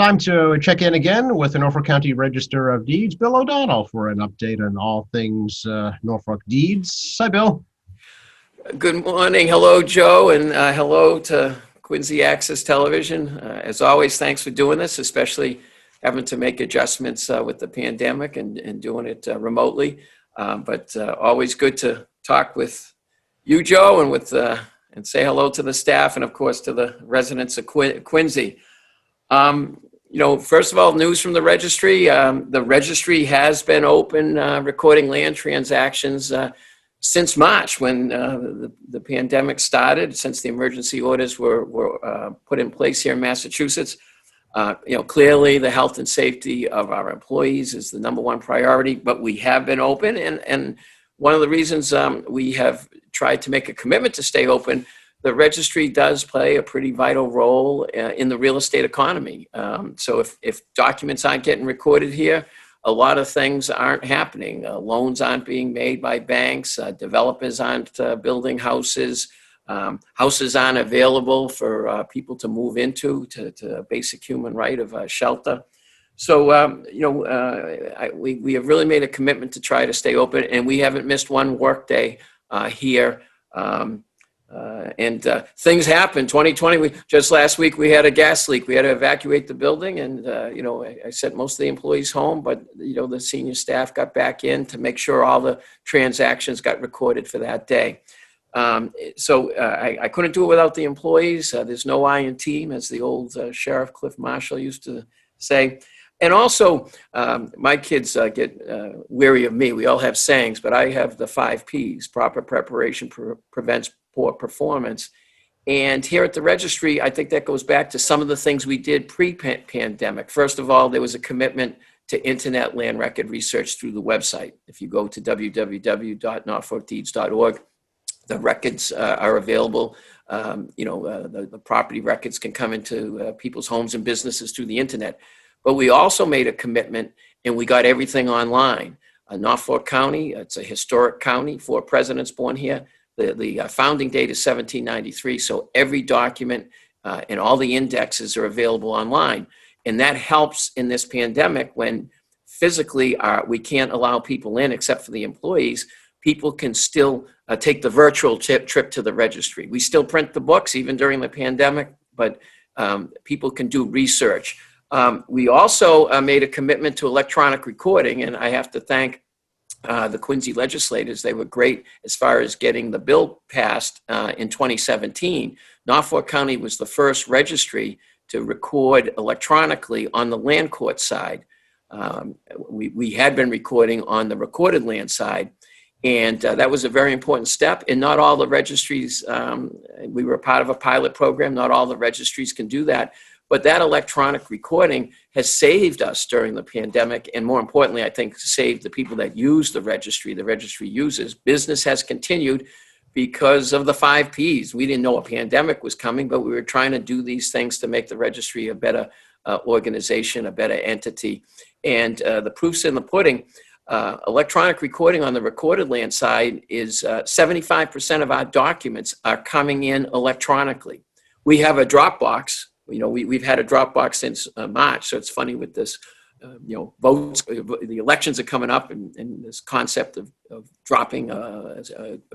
Time to check in again with the Norfolk County Register of Deeds, Bill O'Donnell, for an update on all things Norfolk deeds. Hi, Bill. Good morning. Hello, Joe, and hello to Quincy Access Television. As always, thanks for doing this, especially having to make adjustments with the pandemic and doing it remotely. But always good to talk with you, Joe, and say hello to the staff and, of course, to the residents of Quincy. First of all, news from the registry. The registry has been open recording land transactions since March, when the pandemic started, since the emergency orders were put in place here in Massachusetts. Clearly the health and safety of our employees is the number one priority, but we have been open. And one of the reasons we have tried to make a commitment to stay open, the registry does play a pretty vital role in the real estate economy. So if documents aren't getting recorded here, a lot of things aren't happening. Loans aren't being made by banks. Developers aren't building houses. Houses aren't available for people to move into, to a basic human right of shelter. So, we have really made a commitment to try to stay open, and we haven't missed one workday here. And things happen. 2020, just last week, we had a gas leak. We had to evacuate the building, and I sent most of the employees home, but the senior staff got back in to make sure all the transactions got recorded for that day. So I couldn't do it without the employees. There's no I in team, as the old Sheriff Cliff Marshall used to say. And also, my kids get weary of me. We all have sayings, but I have the 5 Ps. Proper preparation prevents poor performance. And here at the registry, I think that goes back to some of the things we did pre-pandemic. First of all, there was a commitment to internet land record research through the website. If you go to www.norfolkdeeds.org, the records are available. The property records can come into people's homes and businesses through the internet. But we also made a commitment, and we got everything online. Norfolk County, it's a historic county, 4 presidents born here. The founding date is 1793, so every document and all the indexes are available online. And that helps in this pandemic when physically we can't allow people in except for the employees. People can still take the virtual trip to the registry. We still print the books even during the pandemic, but people can do research. We also made a commitment to electronic recording, and I have to thank the Quincy legislators. They were great as far as getting the bill passed in 2017. Norfolk County was the first registry to record electronically on the land court side. We had been recording on the recorded land side, and that was a very important step. And not all the registries, we were part of a pilot program, not all the registries can do that. But that electronic recording has saved us during the pandemic, and more importantly, I think saved the people that use the registry uses. Business has continued because of the 5 Ps. We didn't know a pandemic was coming, but we were trying to do these things to make the registry a better organization, a better entity. And the proof's in the pudding. Electronic recording on the recorded land side is 75% of our documents are coming in electronically. We have a Dropbox. We've had a Dropbox since March, so it's funny with this, votes. The elections are coming up, and this concept of dropping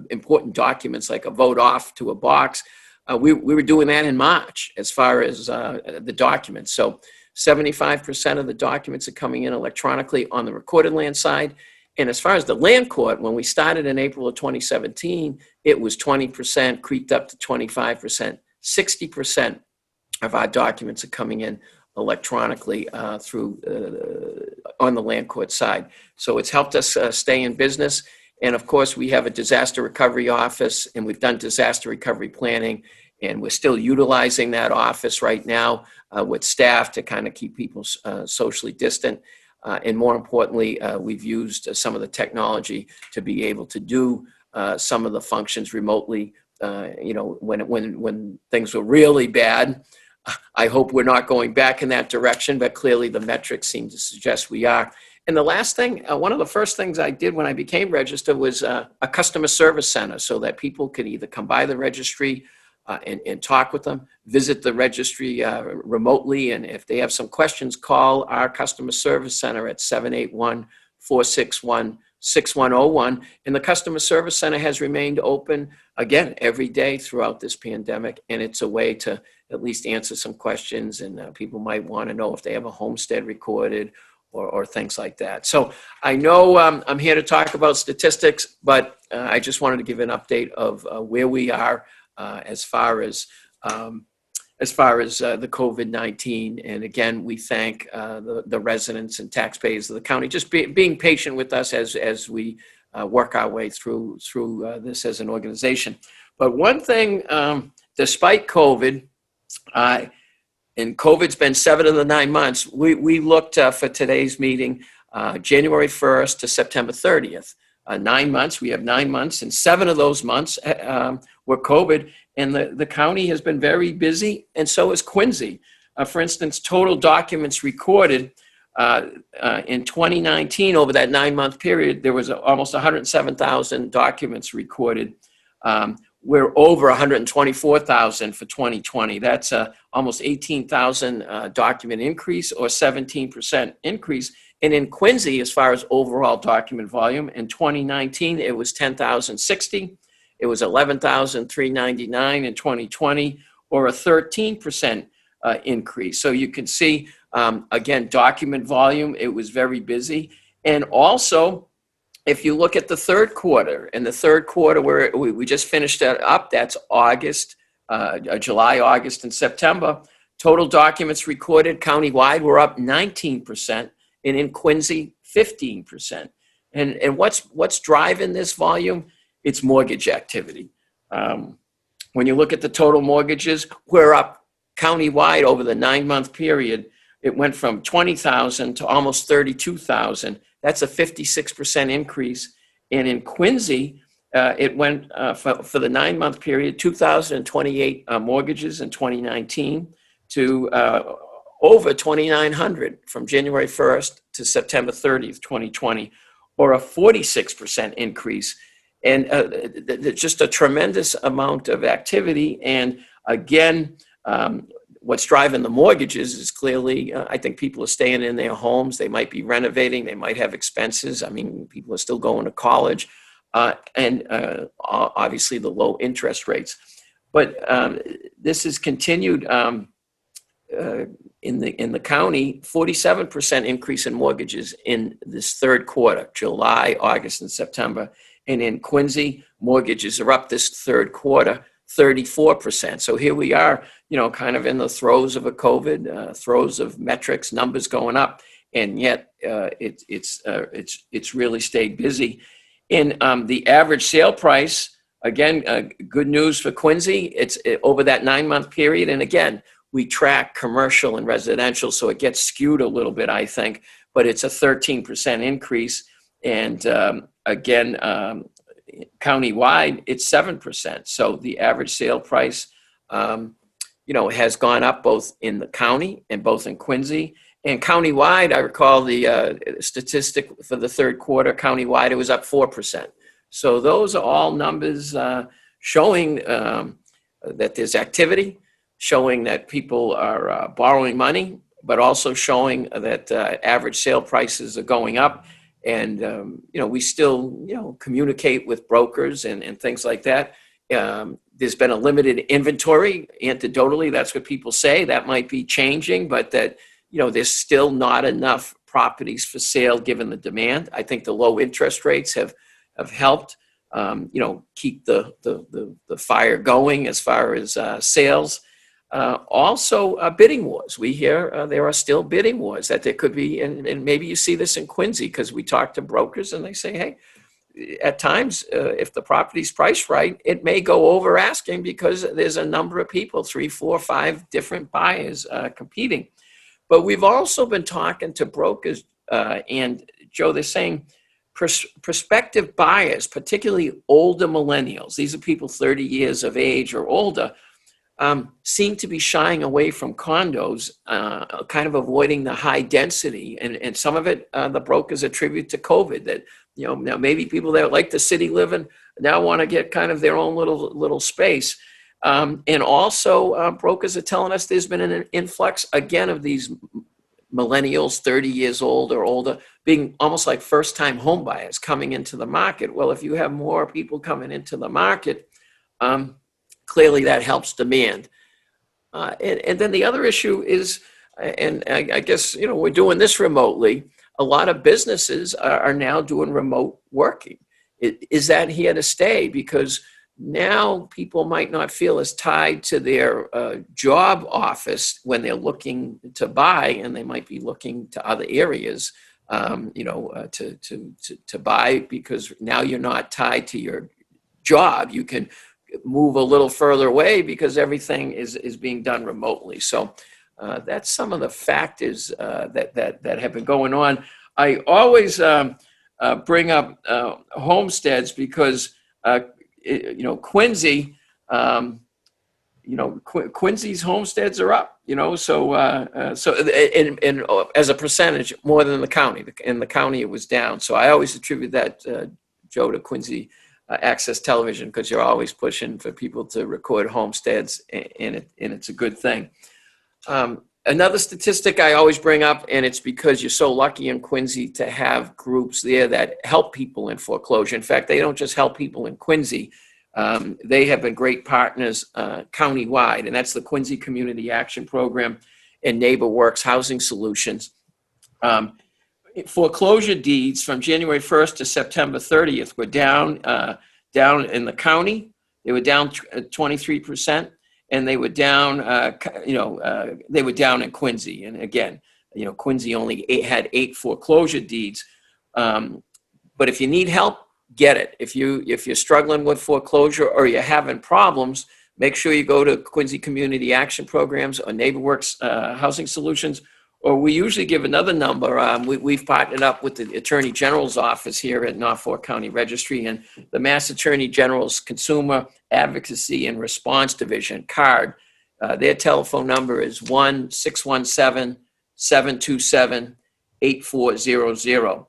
important documents like a vote off to a box. We were doing that in March as far as the documents. So 75% of the documents are coming in electronically on the recorded land side. And as far as the land court, when we started in April of 2017, it was 20%, creeped up to 25%, 60%. Of our documents are coming in electronically through on the land court side. So it's helped us stay in business. And of course, we have a disaster recovery office, and we've done disaster recovery planning, and we're still utilizing that office right now with staff to kind of keep people socially distant. And more importantly, we've used some of the technology to be able to do some of the functions remotely. When things were really bad. I hope we're not going back in that direction, but clearly the metrics seem to suggest we are. And the last thing, one of the first things I did when I became registered was a customer service center, so that people could either come by the registry and talk with them. Visit the registry remotely, and if they have some questions, call our customer service center at 781-461-6101. And the customer service center has remained open, again, every day throughout this pandemic, and it's a way to at least answer some questions, and people might want to know if they have a homestead recorded or things like that. So I know I'm here to talk about statistics, but I just wanted to give an update of where we are as far as the COVID-19. And again, we thank the residents and taxpayers of the county just being patient with us as we work our way through this as an organization. But one thing, despite COVID, and COVID's been 7 of the 9 months, we looked for today's meeting, January 1st to September 30th. 9 months, we have 9 months, and 7 of those months were COVID, and the county has been very busy, and so is Quincy. For instance, total documents recorded in 2019, over that 9-month period, there was almost 107,000 documents recorded. We're over 124,000 for 2020. That's almost 18,000 document increase, or 17% increase. And in Quincy, as far as overall document volume, in 2019, it was 10,060. It was 11,399 in 2020, or a 13% increase. So you can see, again, document volume, it was very busy. And also, if you look at the third quarter, and the third quarter where we just finished that up, that's August, July, August, and September. Total documents recorded countywide were up 19%, and in Quincy, 15%. And what's driving this volume? It's mortgage activity. When you look at the total mortgages, we're up countywide over the 9-month period. It went from 20,000 to almost 32,000. That's a 56% increase. And in Quincy, it went for the 9-month period, 2,028 mortgages in 2019 to over 2,900 from January 1st to September 30th, 2020, or a 46% increase. And just a tremendous amount of activity. And again, what's driving the mortgages is clearly, I think people are staying in their homes. They might be renovating. They might have expenses. I mean, people are still going to college, and obviously the low interest rates. But this has continued in the county. 47% increase in mortgages in this third quarter, July, August, and September. And in Quincy, mortgages are up this third quarter, 34%. So here we are, kind of in the throes of a COVID, throes of metrics, numbers going up, and yet it's really stayed busy. In the average sale price, again, good news for Quincy. It's over that 9-month period, and again, we track commercial and residential, so it gets skewed a little bit, I think, but it's a 13% increase, and again, countywide, it's 7%. So the average sale price, has gone up both in the county and both in Quincy. And countywide, I recall the statistic for the third quarter, countywide, it was up 4%. So those are all numbers showing that there's activity, showing that people are borrowing money, but also showing that average sale prices are going up. And, we still, communicate with brokers and things like that. There's been a limited inventory. Anecdotally, that's what people say. That might be changing, but that, there's still not enough properties for sale given the demand. I think the low interest rates have helped, keep the fire going as far as sales. Also, bidding wars. We hear there are still bidding wars, that there could be, and maybe you see this in Quincy because we talk to brokers and they say, hey, at times, if the property's priced right, it may go over asking because there's a number of people, 3, 4, 5 different buyers competing. But we've also been talking to brokers, and Joe, they're saying prospective buyers, particularly older millennials, these are people 30 years of age or older, seem to be shying away from condos, kind of avoiding the high density. And some of it, the brokers attribute to COVID, that, now maybe people that like the city living now want to get kind of their own little space. And also, brokers are telling us there's been an influx again of these millennials, 30 years old or older, being almost like first-time home buyers coming into the market. Well, if you have more people coming into the market, clearly that helps demand. And then the other issue is, and I guess, we're doing this remotely. A lot of businesses are now doing remote working. Is that here to stay? Because now people might not feel as tied to their job office when they're looking to buy, and they might be looking to other areas, to buy, because now you're not tied to your job. You can move a little further away because everything is being done remotely. So that's some of the factors that have been going on. I always bring up homesteads because Quincy, Quincy's homesteads are up. So as a percentage more than the county. In the county, it was down. So I always attribute that, Joe, to Quincy Access Television, because you're always pushing for people to record homesteads, and it's a good thing. Another statistic I always bring up, and it's because you're so lucky in Quincy to have groups there that help people in foreclosure. In fact, they don't just help people in Quincy. They have been great partners countywide, and that's the Quincy Community Action Program and NeighborWorks Housing Solutions. Foreclosure deeds from January 1st to September 30th were down in the county. They were down 23%. And they were down, they were down in Quincy. And again, Quincy only had 8 foreclosure deeds. But if you need help, get it. If you're struggling with foreclosure or you're having problems, make sure you go to Quincy Community Action Programs or NeighborWorks Housing Solutions. Or we usually give another number. We've partnered up with the Attorney General's office here at Norfolk County Registry, and the Mass Attorney General's Consumer Advocacy and Response Division, CARD. Their telephone number is 1-617-727-8400.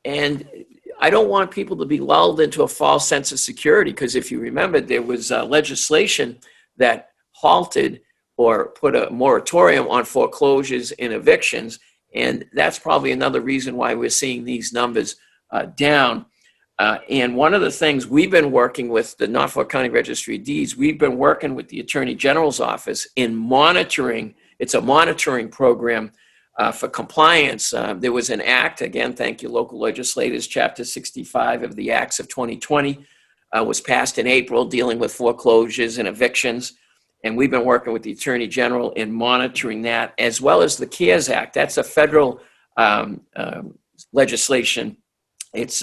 And I don't want people to be lulled into a false sense of security, because if you remember, there was legislation that halted or put a moratorium on foreclosures and evictions. And that's probably another reason why we're seeing these numbers down. And one of the things we've been working with the Norfolk County Registry of Deeds, we've been working with the Attorney General's office in monitoring. It's a monitoring program for compliance. There was an act, again, thank you, local legislators, Chapter 65 of the Acts of 2020 was passed in April, dealing with foreclosures and evictions. And we've been working with the Attorney General in monitoring that, as well as the CARES Act. That's a federal legislation. It's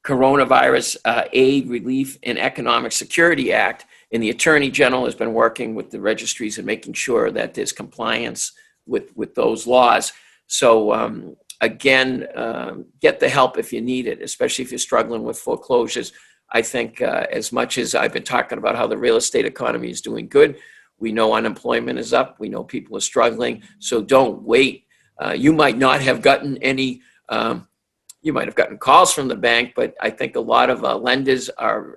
Coronavirus Aid, Relief, and Economic Security Act. And the Attorney General has been working with the registries and making sure that there's compliance with those laws. So again, get the help if you need it, especially if you're struggling with foreclosures. I think as much as I've been talking about how the real estate economy is doing good, we know unemployment is up. We know people are struggling. So don't wait. You might not have gotten any, you might have gotten calls from the bank, but I think a lot of lenders are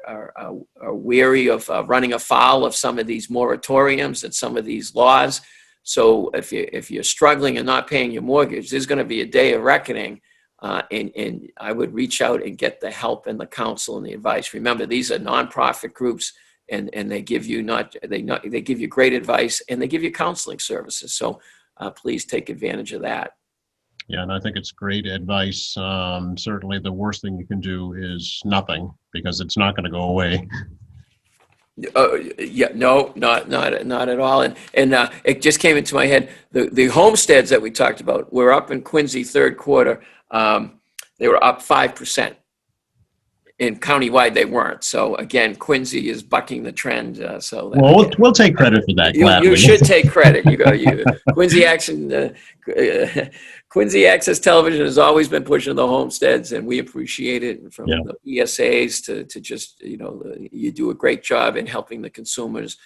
wary of running afoul of some of these moratoriums and some of these laws. So if you're struggling and not paying your mortgage, there's going to be a day of reckoning. And I would reach out and get the help and the counsel and the advice. Remember, these are nonprofit groups, and they give you they give you great advice, and they give you counseling services. So please take advantage of that. Yeah, and I think it's great advice. Certainly, the worst thing you can do is nothing, because it's not going to go away. Yeah, no, not at all. And it just came into my head. The homesteads that we talked about were up in Quincy third quarter. They were up 5%. In countywide, they weren't. So again, Quincy is bucking the trend. Well, we'll take credit for that. You should take credit. Quincy Access Television has always been pushing the homesteads, and we appreciate it. From the ESAs to just, you do a great job in helping the consumers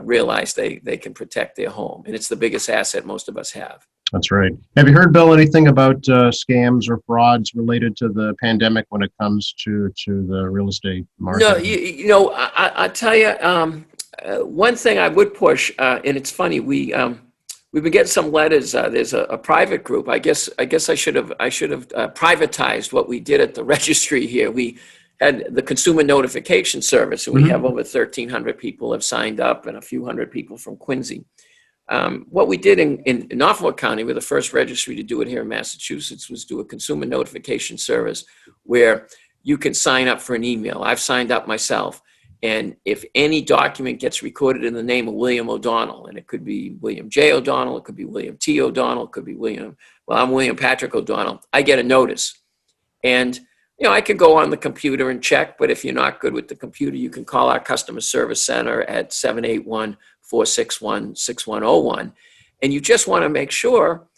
realize they can protect their home, and it's the biggest asset most of us have. That's right. Have you heard, Bill, anything about scams or frauds related to the pandemic when it comes to the real estate market? No, I tell you, One thing I would push, and it's funny, we've been getting some letters. There's a private group. I guess I should have privatized what we did at the registry here. We had the consumer notification service, and we have over 1,300 people have signed up, and a few hundred people from Quincy. What we did in Norfolk County, we're the first registry to do it here in Massachusetts, was do a consumer notification service where you can sign up for an email. I've signed up myself. And if any document gets recorded in the name of William O'Donnell, and it could be William J. O'Donnell, it could be William T. O'Donnell, it could be I'm William Patrick O'Donnell, I get a notice. And, I could go on the computer and check, but if you're not good with the computer, you can call our customer service center at 781-461-6101. And you just want to make sure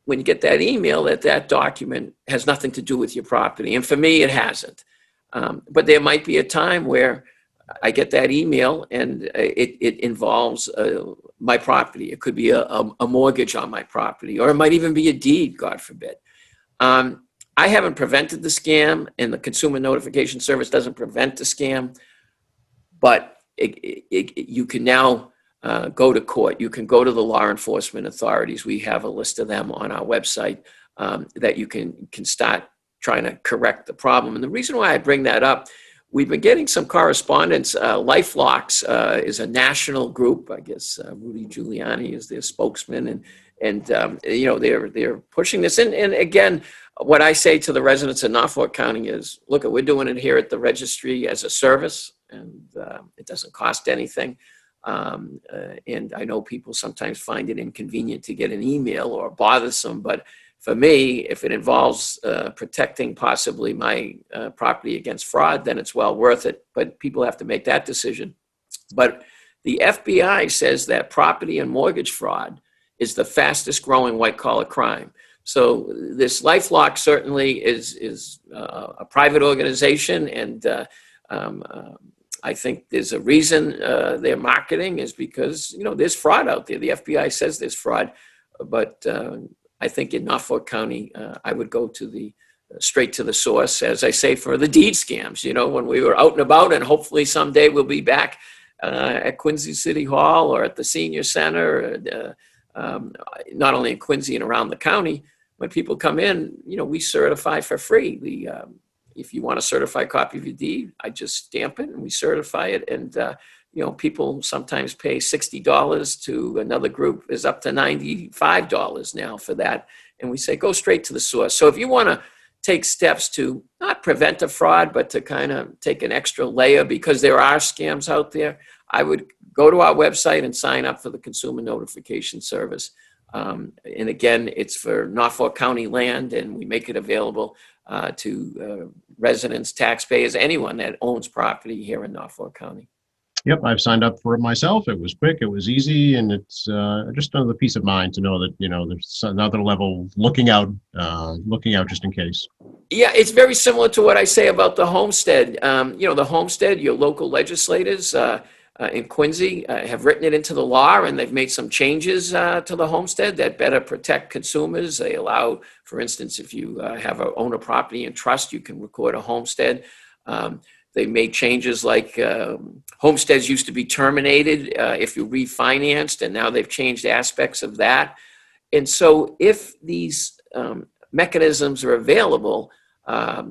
when you get that email that document has nothing to do with your property. And for me, it hasn't. But there might be a time where I get that email and it involves my property. It could be a mortgage on my property, or it might even be a deed, God forbid. I haven't prevented the scam, and the consumer notification service doesn't prevent the scam, but you can now go to court. You can go to the law enforcement authorities. We have a list of them on our website that you can start trying to correct the problem. And the reason why I bring that up, we've been getting some correspondence. LifeLocks is a national group. I guess Rudy Giuliani is their spokesman, and they're pushing this. And again, what I say to the residents of Norfolk County is, look, we're doing it here at the registry as a service, and it doesn't cost anything. And I know people sometimes find it inconvenient to get an email or bothersome, but for me, if it involves protecting possibly my property against fraud, then it's well worth it. But people have to make that decision. But the FBI says that property and mortgage fraud is the fastest growing white collar crime. So this LifeLock certainly is a private organization, and I think there's a reason their marketing is because there's fraud out there. The FBI says there's fraud, but I think in Norfolk County, I would go to straight to the source, as I say, for the deed scams. When we were out and about, and hopefully someday we'll be back at Quincy City Hall or at the Senior Center, not only in Quincy and around the county. When people come in, we certify for free. If you want a certified copy of your deed, I just stamp it and we certify it. And people sometimes pay $60 to another group is up to $95 now for that. And we say, go straight to the source. So if you want to take steps to not prevent a fraud, but to kind of take an extra layer, because there are scams out there, I would go to our website and sign up for the consumer notification service. And again, it's for Norfolk County land, and we make it available to residents, taxpayers, anyone that owns property here in Norfolk County. Yep, I've signed up for it myself. It was quick, it was easy, and it's just another peace of mind to know that there's another level looking out just in case. Yeah, it's very similar to what I say about the Homestead. The Homestead, your local legislators in Quincy have written it into the law, and they've made some changes to the Homestead that better protect consumers. They allow, for instance, if you own a property in trust, you can record a homestead. They made changes like homesteads used to be terminated if you refinanced, and now they've changed aspects of that. And so if these mechanisms are available,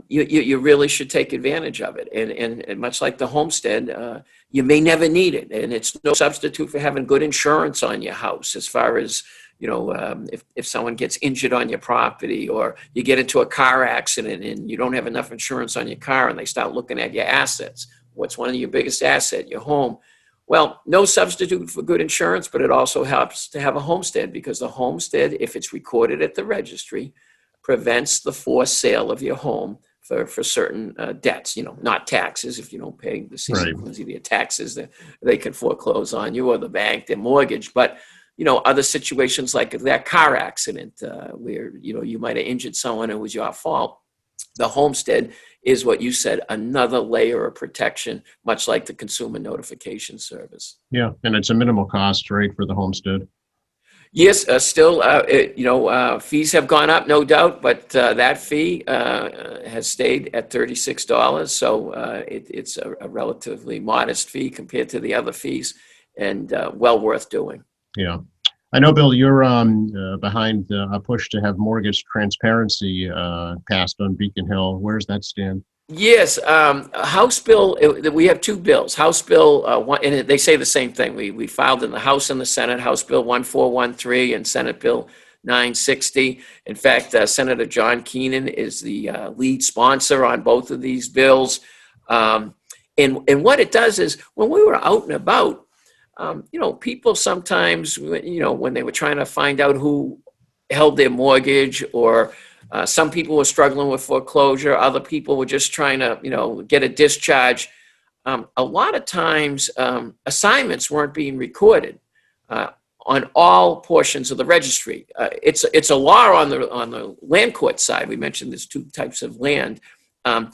you really should take advantage of it. And much like the homestead, you may never need it. And it's no substitute for having good insurance on your house, as far as, if someone gets injured on your property, or you get into a car accident and you don't have enough insurance on your car and they start looking at your assets. What's one of your biggest assets? Your home. Well, no substitute for good insurance, but it also helps to have a homestead, because the homestead, if it's recorded at the registry, prevents the forced sale of your home for certain debts, not taxes. If you don't pay the city of Quincy their taxes, they can foreclose on you, or the bank, their mortgage. But, other situations like that car accident where, you might have injured someone and it was your fault. The homestead is what you said, another layer of protection, much like the consumer notification service. Yeah, and it's a minimal cost, right, for the homestead. Yes, still, fees have gone up, no doubt, but that fee has stayed at $36. So it's a relatively modest fee compared to the other fees. and well worth doing. Yeah. I know, Bill, you're behind a push to have mortgage transparency passed on Beacon Hill. Where's that stand? Yes, House Bill, we have two bills. House Bill, and they say the same thing. We filed in the House and the Senate, House Bill 1413 and Senate Bill 960. In fact, Senator John Keenan is the lead sponsor on both of these bills. And what it does is when we were out and about, people sometimes, when they were trying to find out who held their mortgage, or some people were struggling with foreclosure, other people were just trying to, get a discharge. A lot of times, assignments weren't being recorded on all portions of the registry. It's a law on the land court side. We mentioned there's two types of land, and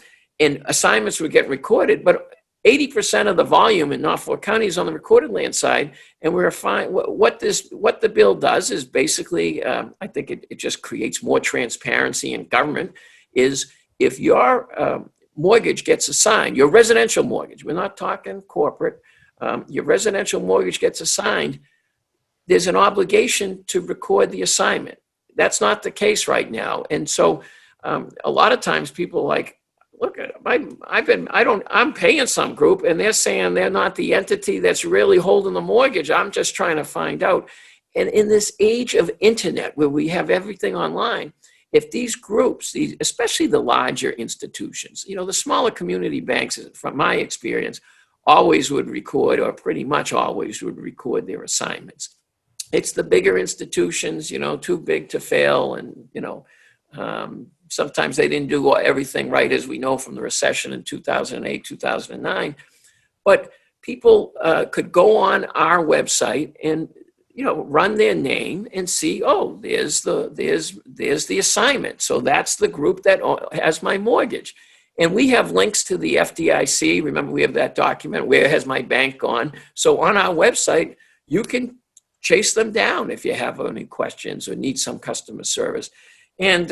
assignments would get recorded, but 80% of the volume in Norfolk County is on the recorded land side, and we're fine. What the bill does is basically, I think it just creates more transparency in government. Is if your mortgage gets assigned, your residential mortgage, we're not talking corporate, your residential mortgage gets assigned, there's an obligation to record the assignment. That's not the case right now, and so a lot of times people are like, look, I'm paying some group and they're saying they're not the entity that's really holding the mortgage. I'm just trying to find out. And in this age of internet where we have everything online, if these groups, especially the larger institutions, the smaller community banks, from my experience, always would record, or pretty much always would record, their assignments. It's the bigger institutions, too big to fail, and, sometimes they didn't do everything right, as we know from the recession in 2008, 2009. But people could go on our website and run their name and see, oh, there's the assignment. So that's the group that has my mortgage. And we have links to the FDIC. Remember, we have that document, where has my bank gone? So on our website, you can chase them down if you have any questions or need some customer service. And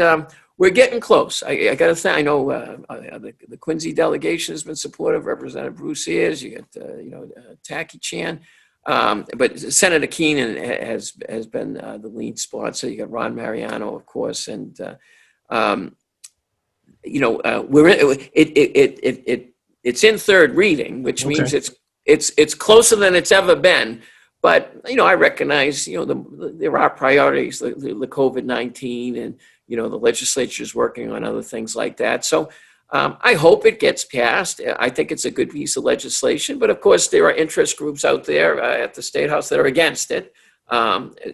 we're getting close. I got to say, I know the Quincy delegation has been supportive. Representative Bruce Ayers, you got Tacky Chan, but Senator Keenan has been the lead sponsor. You got Ron Mariano, of course, and it's in third reading, which means it's closer than it's ever been. But I recognize there are priorities, the COVID-19, and the legislature is working on other things like that. So I hope it gets passed. I think it's a good piece of legislation. But of course, there are interest groups out there at the State House that are against it.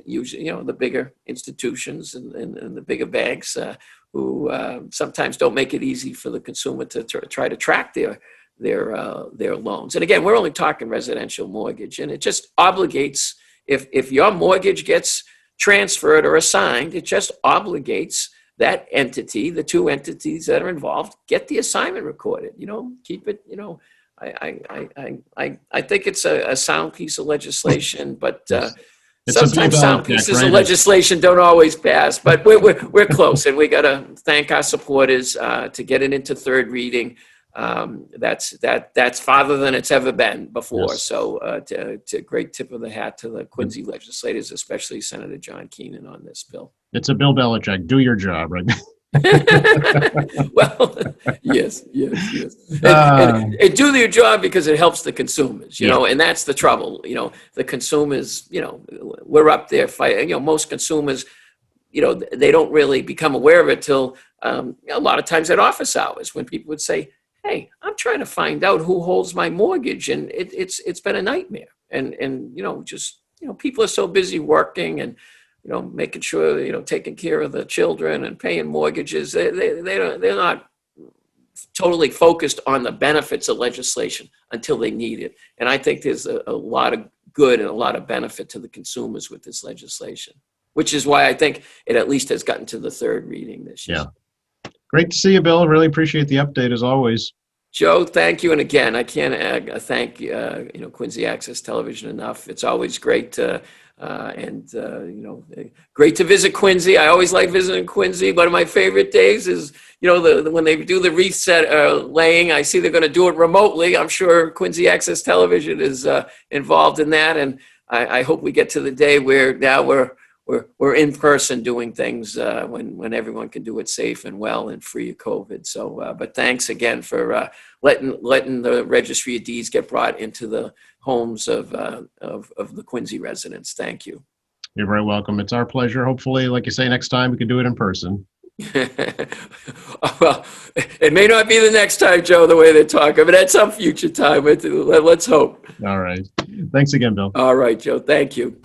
Usually, the bigger institutions and the bigger banks who sometimes don't make it easy for the consumer to try to track their loans. And again, we're only talking residential mortgage, and it just obligates, if your mortgage gets transferred or assigned, it just obligates that entity, the two entities that are involved, get the assignment recorded. Keep it. I think it's a sound piece of legislation, but sometimes sound pieces of legislation don't always pass. But we're close, and we got to thank our supporters to get it into third reading. That's farther than it's ever been before. Yes. So to great tip of the hat to the Quincy legislators, especially Senator John Keenan, on this bill. It's a Bill Belichick, do your job, right? Well, yes. And do their job because it helps the consumers, and that's the trouble. The consumers, we're up there fighting. Most consumers, they don't really become aware of it till a lot of times at office hours, when people would say, hey, I'm trying to find out who holds my mortgage, and it's been a nightmare. And people are so busy working and making sure taking care of the children and paying mortgages. They're not totally focused on the benefits of legislation until they need it. And I think there's a lot of good and a lot of benefit to the consumers with this legislation, which is why I think it at least has gotten to the third reading this year. Yeah. Great to see you, Bill. Really appreciate the update as always. Joe, thank you. And again, I can't thank Quincy Access Television enough. It's always great to Great to visit Quincy. I always like visiting Quincy. One of my favorite days is, when they do the wreath laying. I see they're going to do it remotely. I'm sure Quincy Access Television is involved in that, and I hope we get to the day where now we're in person doing things when everyone can do it safe and well and free of COVID. So, but thanks again for letting the Registry of Deeds get brought into the homes of the Quincy residents. Thank you. You're very welcome. It's our pleasure. Hopefully, like you say, next time we can do it in person. Well, it may not be the next time, Joe, the way they're talking, but at some future time. Let's hope. All right. Thanks again, Bill. All right, Joe. Thank you.